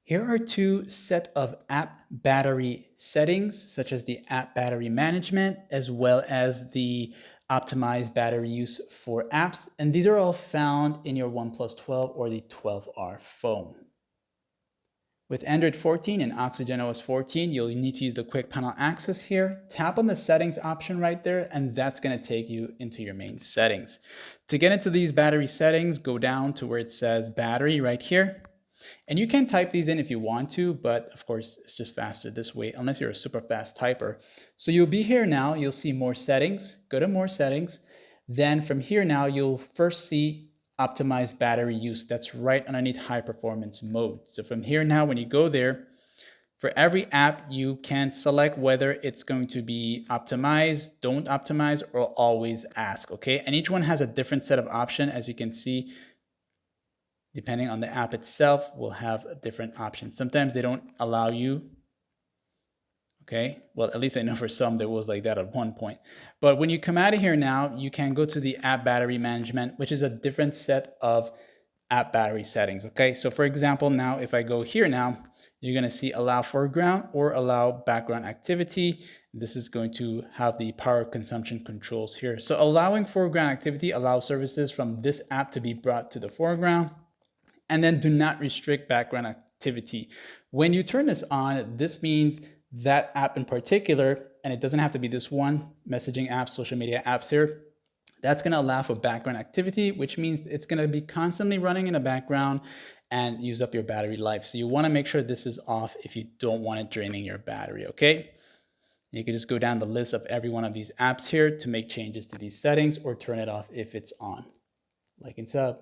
Here are two set of app battery settings, such as the app battery management, as well as the optimized battery use for apps. And these are all found in your OnePlus 12 or the 12R phone. With Android 14 and Oxygen OS 14, you'll need to use the quick panel access here. Tap on the settings option right there, and that's going to take you into your main settings. To get into these battery settings, go down to where it says battery right here. And you can type these in if you want to, but of course it's just faster this way, unless you're a super fast typer. So you'll be here now, you'll see more settings, go to more settings. Then from here now, you'll first see optimized battery use. That's right underneath high performance mode. So from here now, when you go there, for every app, you can select whether it's going to be optimized, don't optimize, or always ask, okay? And each one has a different set of options, as you can see. Depending on the app itself, will have different options. Sometimes they don't allow you, okay? Well, at least I know for some there was like that at one point. But when you come out of here now, you can go to the app battery management, which is a different set of app battery settings, okay? So for example, now if I go here now, you're gonna see allow foreground or allow background activity. This is going to have the power consumption controls here. So allowing foreground activity allows services from this app to be brought to the foreground. And then do not restrict background activity. When you turn this on, this means that app in particular, and it doesn't have to be this one, messaging apps, social media apps here, that's gonna allow for background activity, which means it's gonna be constantly running in the background and use up your battery life. So you wanna make sure this is off if you don't want it draining your battery, okay? You can just go down the list of every one of these apps here to make changes to these settings or turn it off if it's on. Like and sub.